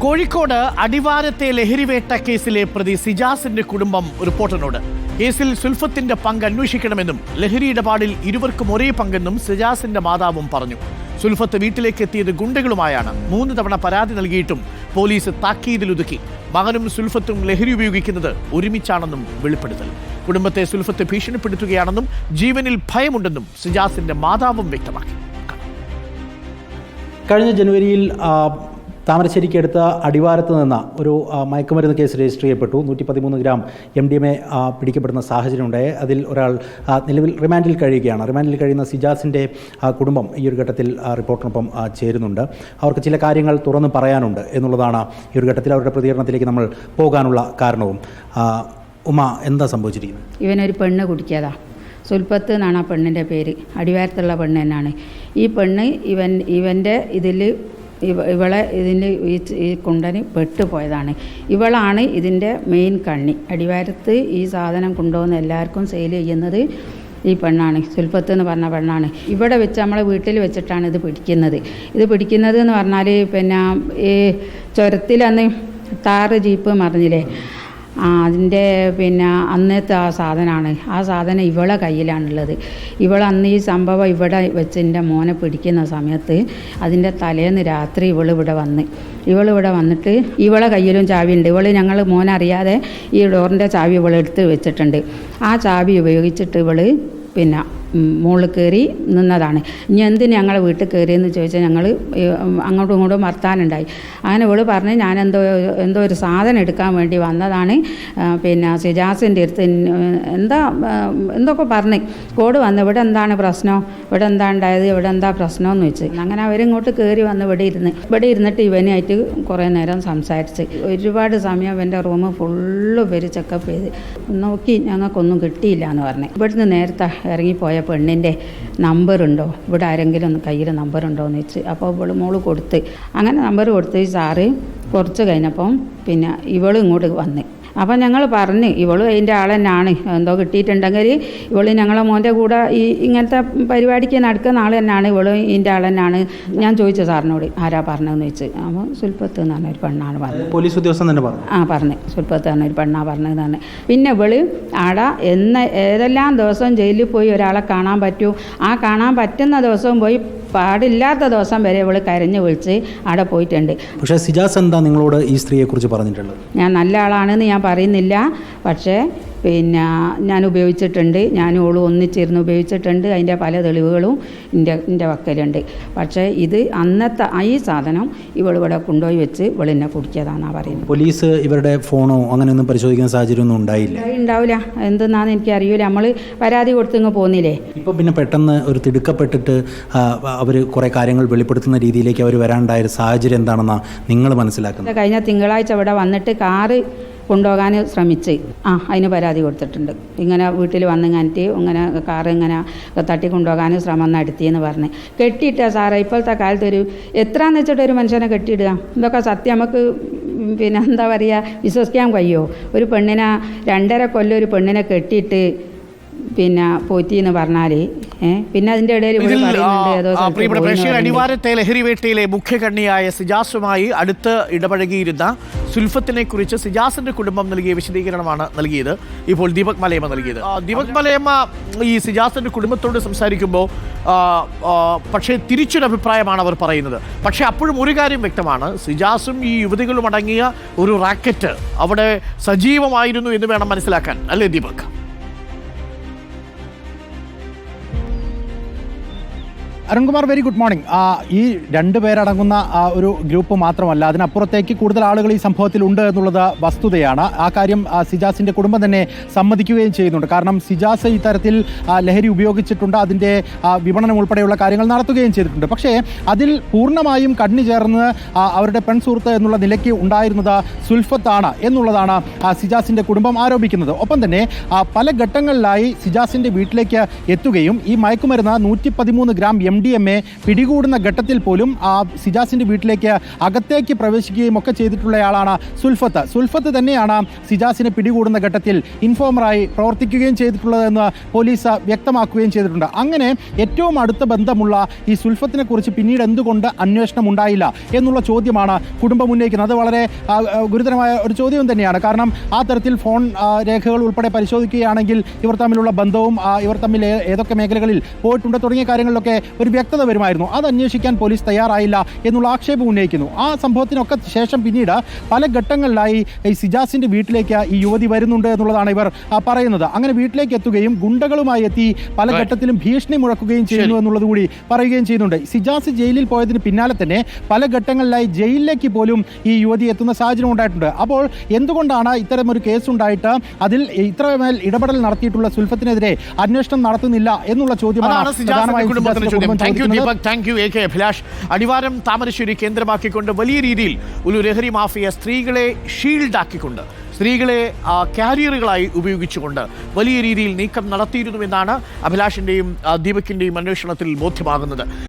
കോഴിക്കോട് അടിവാരത്തെ ലഹരിവേട്ട കേസിലെ പ്രതി സിജാസിന്റെ കുടുംബം റിപ്പോർട്ടറിനോട് കേസിൽ സുൽഫത്തിന്റെ പങ്ക് അന്വേഷിക്കണമെന്നും ലഹരി ഇടപാടിൽ ഇരുവർക്കും ഒരേ പങ്കെന്നും സിജാസിന്റെ മാതാവും പറഞ്ഞു. സുൽഫത്ത് വീട്ടിലേക്ക് എത്തിയത് ഗുണ്ടകളുമായാണ്. 3 തവണ പരാതി നൽകിയിട്ടും പോലീസ് താക്കീതിലൊതുക്കി. മകനും സുൽഫത്തും ലഹരി ഉപയോഗിക്കുന്നത് ഒരുമിച്ചാണെന്നും വെളിപ്പെടുത്തൽ. കുടുംബത്തെ സുൽഫത്ത് ഭീഷണിപ്പെടുത്തുകയാണെന്നും ജീവനിൽ ഭയമുണ്ടെന്നും സിജാസിന്റെ മാതാവും വ്യക്തമാക്കി. കഴിഞ്ഞ ജനുവരിയിൽ താമരശ്ശേരിക്കടുത്ത അടിവാരത്ത് നിന്ന് ഒരു മയക്കുമരുന്ന് കേസ് രജിസ്റ്റർ ചെയ്യപ്പെട്ടു. 113 ഗ്രാം MDMA പിടിക്കപ്പെടുന്ന സാഹചര്യമുണ്ടായി. അതിൽ ഒരാൾ നിലവിൽ റിമാൻഡിൽ കഴിയുകയാണ്. റിമാൻഡിൽ കഴിയുന്ന സിജാസിൻ്റെ കുടുംബം ഈ ഒരു ഘട്ടത്തിൽ റിപ്പോർട്ടിനൊപ്പം ചേരുന്നുണ്ട്. അവർക്ക് ചില കാര്യങ്ങൾ തുറന്ന് പറയാനുണ്ട് എന്നുള്ളതാണ് ഈ ഒരു ഘട്ടത്തിൽ അവരുടെ പ്രതികരണത്തിലേക്ക് നമ്മൾ പോകാനുള്ള കാരണവും. ഉമ, എന്താ സംഭവിച്ചിരിക്കുന്നത്? ഇവനൊരു പെണ്ണ് കുടിക്കാതാ. സുൽഫത്ത് എന്നാണ് ആ പെണ്ണിൻ്റെ പേര്. അടിവാരത്തുള്ള പെണ്ണ് തന്നെയാണ്. ഈ പെണ്ണ് ഇവൻ്റെ ഇതിൽ ഇവളെ ഇതിൻ്റെ ഈ കുണ്ടന് പെട്ടുപോയതാണ്. ഇവളാണ് ഇതിൻ്റെ മെയിൻ കണ്ണി. അടിവാരത്ത് ഈ സാധനം കൊണ്ടുവന്ന് എല്ലാവർക്കും സെയിൽ ചെയ്യുന്നത് ഈ പെണ്ണാണ്. സുൽഫത്ത് എന്ന് പറഞ്ഞ പെണ്ണാണ്. ഇവിടെ വെച്ച് നമ്മളെ വീട്ടിൽ വെച്ചിട്ടാണ് ഇത് പിടിക്കുന്നത് എന്ന് പറഞ്ഞാൽ പിന്നെ ഈ ചുരത്തിലന്ന് താറ് ജീപ്പ് മറിഞ്ഞില്ലേ, അതിൻ്റെ പിന്നെ അന്നത്തെ ആ സാധനമാണ്. ആ സാധനം ഇവളെ കയ്യിലാണുള്ളത്. അന്ന് ഈ സംഭവം ഇവിടെ വെച്ച് എൻ്റെ മോനെ പിടിക്കുന്ന സമയത്ത് അതിൻ്റെ തലേന്ന് രാത്രി ഇവളിവിടെ വന്നിട്ട് ഇവളെ കയ്യിലും ചാവിയുണ്ട്. ഞങ്ങൾ മോനറിയാതെ ഈ ഡോറിൻ്റെ ചാവി ഇവളെടുത്ത് വെച്ചിട്ടുണ്ട്. ആ ചാവി ഉപയോഗിച്ചിട്ട് പിന്നെ മുകളിൽ കയറി നിന്നതാണ്. ഇനി എന്തിന് ഞങ്ങളെ വീട്ടിൽ കയറിയെന്ന് ചോദിച്ചാൽ ഞങ്ങൾ അങ്ങോട്ടും ഇങ്ങോട്ടും വർത്താനുണ്ടായി. അങ്ങനെ പറഞ്ഞ് ഞാൻ എന്തോ ഒരു സാധനം എടുക്കാൻ വേണ്ടി വന്നതാണ്. പിന്നെ സിജാസിൻ്റെ അടുത്ത് എന്തൊക്കെ പറഞ്ഞ് കോഡ് വന്ന് ഇവിടെ എന്താണ് പ്രശ്നം, ഇവിടെ എന്താ ഉണ്ടായത്, ഇവിടെ എന്താ പ്രശ്നമെന്ന് വെച്ച് അങ്ങനെ അവരിങ്ങോട്ട് കയറി വന്ന് ഇവിടെ ഇരുന്നിട്ട് ഇവനായിട്ട് കുറേ നേരം സംസാരിച്ച് ഒരുപാട് സമയം ഇവൻ്റെ റൂം ഫുള്ള് പേര് ചെക്കപ്പ് ചെയ്ത് നോക്കി. ഞങ്ങൾക്കൊന്നും കിട്ടിയില്ല എന്ന് പറഞ്ഞ് ഇവിടുന്ന് നേരത്തെ ഇറങ്ങിപ്പോയ പെണ്ണിൻ്റെ നമ്പറുണ്ടോ, ഇവിടെ ആരെങ്കിലും കയ്യിൽ നമ്പറുണ്ടോ എന്ന് വെച്ച് അപ്പോൾ മോള് കൊടുത്ത്. അങ്ങനെ നമ്പർ കൊടുത്ത് സാറ് കുറച്ച് കഴിഞ്ഞപ്പം പിന്നെ ഇങ്ങോട്ട് വന്ന്. അപ്പം ഞങ്ങൾ പറഞ്ഞ് അതിൻ്റെ ആൾ തന്നെയാണ്, എന്തോ കിട്ടിയിട്ടുണ്ടെങ്കിൽ ഞങ്ങളെ മോൻ്റെ കൂടെ ഈ ഇങ്ങനത്തെ പരിപാടിക്ക് നടക്കുന്ന ആൾ തന്നെയാണ്, ഇതിൻ്റെ ആൾ തന്നെയാണ്. ഞാൻ ചോദിച്ചു സാറിനോട് ആരാ പറഞ്ഞതെന്ന് വെച്ച്. അപ്പോൾ സുൽഫത്ത് എന്ന് പറഞ്ഞൊരു പെണ്ണാണ് പറഞ്ഞത്. പോലീസ് ഉദ്യോഗസ്ഥൻ തന്നെ പറഞ്ഞു. പറഞ്ഞു സുൽഫത്ത് പറഞ്ഞൊരു പെണ്ണാണ് പറഞ്ഞതെന്നാണ്. പിന്നെ ആടെ ഏതെല്ലാം ദിവസം ജയിലിൽ പോയി ഒരാളെ കാണാൻ പറ്റൂ, ആ കാണാൻ പറ്റുന്ന ദിവസവും പോയി, പാടില്ലാത്ത ദിവസം വരെ കരഞ്ഞ് വിളിച്ച് അവിടെ പോയിട്ടുണ്ട്. പക്ഷേ സിജാസ് എന്താ നിങ്ങളോട് ഈ സ്ത്രീയെക്കുറിച്ച് പറഞ്ഞിട്ടുള്ളത്? ഞാൻ നല്ല ആളാണെന്ന് ഞാൻ പറയുന്നില്ല, പക്ഷേ പിന്നെ ഞാൻ ഉപയോഗിച്ചിട്ടുണ്ട്, ഞാനും ഓളും ഒന്നിച്ചിരുന്ന് ഉപയോഗിച്ചിട്ടുണ്ട്. അതിൻ്റെ പല തെളിവുകളും എൻ്റെ വക്കലുണ്ട്. പക്ഷേ ഇത് അന്നത്തെ ഈ സാധനം ഇവിടെ കൊണ്ടുപോയി വെച്ച് എന്നെ കുടിക്കാതാണെന്നാണ് പറയുന്നത്. പോലീസ് ഇവരുടെ ഫോണോ അങ്ങനെയൊന്നും പരിശോധിക്കുന്ന സാഹചര്യമൊന്നും ഉണ്ടാവില്ല. എന്തെന്നാന്ന് എനിക്കറിയില്ല. നമ്മൾ പരാതി കൊടുത്തിങ്ങ് പോകുന്നില്ലേ. ഇപ്പോൾ പിന്നെ പെട്ടെന്ന് ഒരു തിടുക്കപ്പെട്ടിട്ട് അവർ കുറേ കാര്യങ്ങൾ വെളിപ്പെടുത്തുന്ന രീതിയിലേക്ക് അവർ വരാനുണ്ടായ സാഹചര്യം എന്താണെന്നാണ് നിങ്ങൾ മനസ്സിലാക്കുന്നത്? കഴിഞ്ഞ തിങ്കളാഴ്ച ഇവിടെ വന്നിട്ട് കാറ് കൊണ്ടുപോകാൻ ശ്രമിച്ച് അതിന് പരാതി കൊടുത്തിട്ടുണ്ട്. ഇങ്ങനെ വീട്ടിൽ വന്നിങ്ങാനിട്ട് ഇങ്ങനെ കാറ് ഇങ്ങനെ തട്ടിക്കൊണ്ടുപോകാൻ ശ്രമം നടത്തിയെന്ന് പറഞ്ഞ് കെട്ടിയിട്ട സാറേ. ഇപ്പോഴത്തെ കാലത്ത് എത്രയാണെന്ന് വെച്ചിട്ട് ഒരു മനുഷ്യനെ കെട്ടിയിടുക, ഇതൊക്കെ സത്യം നമുക്ക് പിന്നെ എന്താ പറയുക, വിശ്വസിക്കാൻ കഴിയുമോ? ഒരു പെണ്ണിനെ 2.5 കൊല്ലം ഒരു പെണ്ണിനെ കെട്ടിയിട്ട് പിന്നെ പോറ്റിന്ന് പറഞ്ഞാൽ പിന്നെ അതിൻ്റെ ഇടയിൽ അടിവാരത്തെ ലഹരിവേട്ടയിലെ മുഖ്യകണ്ണിയായ സിജാസുമായി അടുത്ത് ഇടപഴകിയിരുന്ന സുൽഫത്തിനെ കുറിച്ച് സിജാസിന്റെ കുടുംബം നൽകിയ വിശദീകരണമാണ് നൽകിയത് ഇപ്പോൾ ദീപക് മലയമ്മ നൽകിയത്. ദീപക് മലയമ്മ ഈ സിജാസിന്റെ കുടുംബത്തോട് സംസാരിക്കുമ്പോൾ പക്ഷേ തിരിച്ചൊരു അഭിപ്രായമാണ് അവർ പറയുന്നത്. പക്ഷേ അപ്പോഴും ഒരു കാര്യം വ്യക്തമാണ്, സിജാസും ഈ യുവതികളും അടങ്ങിയ ഒരു റാക്കറ്റ് അവിടെ സജീവമായിരുന്നു എന്ന് വേണം മനസ്സിലാക്കാൻ, അല്ലേ Deepak? Arunkumar, very good morning. ഈ 2 പേരടങ്ങുന്ന ഒരു ഗ്രൂപ്പ് മാത്രമല്ല, അതിനപ്പുറത്തേക്ക് കൂടുതൽ ആളുകൾ ഈ സംഭവത്തിൽ ഉണ്ട് എന്നുള്ളത് വസ്തുതയാണ്. ആ കാര്യം സിജാസിൻ്റെ കുടുംബം തന്നെ സമ്മതിക്കുകയും ചെയ്യുന്നുണ്ട്. കാരണം സിജാസ് ഇത്തരത്തിൽ ലഹരി ഉപയോഗിച്ചിട്ടുണ്ട്, അതിൻ്റെ വിപണനം ഉൾപ്പെടെയുള്ള കാര്യങ്ങൾ നടത്തുകയും ചെയ്തിട്ടുണ്ട്. പക്ഷേ അതിൽ പൂർണ്ണമായും കണ്ണി ചേർന്ന് അവരുടെ പെൺസുഹൃത്ത് എന്നുള്ള നിലയ്ക്ക് ഉണ്ടായിരുന്നത് സുൽഫത്താണ് എന്നുള്ളതാണ് സിജാസിൻ്റെ കുടുംബം ആരോപിക്കുന്നത്. ഒപ്പം തന്നെ പല ഘട്ടങ്ങളിലായി സിജാസിൻ്റെ വീട്ടിലേക്ക് എത്തുകയും ഈ മയക്കുമരുന്ന് 113 ഗ്രാം MDMA പിടികൂടുന്ന ഘട്ടത്തിൽ പോലും സിജാസിന്റെ വീട്ടിലേക്ക് അകത്തേക്ക് പ്രവേശിക്കുകയും ഒക്കെ ചെയ്തിട്ടുള്ളയാളാണ് സുൽഫത്ത് തന്നെയാണ് സിജാസിനെ പിടികൂടുന്ന ഘട്ടത്തിൽ ഇൻഫോമറായി പ്രവർത്തിക്കുകയും ചെയ്തിട്ടുള്ളതെന്ന് പോലീസ് വ്യക്തമാക്കുകയും ചെയ്തിട്ടുണ്ട്. അങ്ങനെ ഏറ്റവും അടുത്ത ബന്ധമുള്ള ഈ സുൽഫത്തിനെ കുറിച്ച് പിന്നീട് എന്തുകൊണ്ട് അന്വേഷണം ഉണ്ടായില്ല എന്നുള്ള ചോദ്യമാണ് കുടുംബം ഉന്നയിക്കുന്നത്. അത് വളരെ ഗുരുതരമായ ഒരു ചോദ്യം തന്നെയാണ്. കാരണം ആ തരത്തിൽ ഫോൺ രേഖകൾ ഉൾപ്പെടെ പരിശോധിക്കുകയാണെങ്കിൽ ഇവർ തമ്മിലുള്ള ബന്ധവും ഇവർ തമ്മിൽ ഏതൊക്കെ മേഖലകളിൽ പോയിട്ടുണ്ട് തുടങ്ങിയ കാര്യങ്ങളിലൊക്കെ ഒരു വ്യക്തത വരുമായിരുന്നു. അത് അന്വേഷിക്കാൻ പോലീസ് തയ്യാറായില്ല എന്നുള്ള ആക്ഷേപം ഉന്നയിക്കുന്നു. ആ സംഭവത്തിനൊക്കെ ശേഷം പിന്നീട് പല ഘട്ടങ്ങളിലായി ഈ സിജാസിന്റെ വീട്ടിലേക്ക് ഈ യുവതി വരുന്നുണ്ട് എന്നുള്ളതാണ് ഇവർ പറയുന്നത്. അങ്ങനെ വീട്ടിലേക്ക് എത്തുകയും ഗുണ്ടകളുമായി എത്തി പല ഘട്ടത്തിലും ഭീഷണി മുഴക്കുകയും ചെയ്യുന്നു എന്നുള്ളത് കൂടി പറയുകയും ചെയ്യുന്നുണ്ട്. സിജാസ് ജയിലിൽ പോയതിന് പിന്നാലെ തന്നെ പല ഘട്ടങ്ങളിലായി ജയിലിലേക്ക് പോലും ഈ യുവതി എത്തുന്ന സാഹചര്യം ഉണ്ടായിട്ടുണ്ട്. അപ്പോൾ എന്തുകൊണ്ടാണ് ഇത്തരമൊരു കേസുണ്ടായിട്ട് അതിൽ ഇത്രമേൽ ഇടപെടൽ നടത്തിയിട്ടുള്ള സുൽഫത്തിനെതിരെ അന്വേഷണം നടത്തുന്നില്ല എന്നുള്ള ചോദ്യമാണ് അഭിലാഷ്. അടിവാരം താമരശ്ശേരി കേന്ദ്രമാക്കിക്കൊണ്ട് വലിയ രീതിയിൽ ഒരു ലഹരി മാഫിയ സ്ത്രീകളെ ഷീൽഡാക്കിക്കൊണ്ട്, സ്ത്രീകളെ കാരിയറുകളായി ഉപയോഗിച്ചുകൊണ്ട് വലിയ രീതിയിൽ നീക്കം നടത്തിയിരുന്നുവെന്നാണ് അഭിലാഷിന്റെയും ദീപകിന്റെയും അന്വേഷണത്തിൽ ബോധ്യമാകുന്നത്.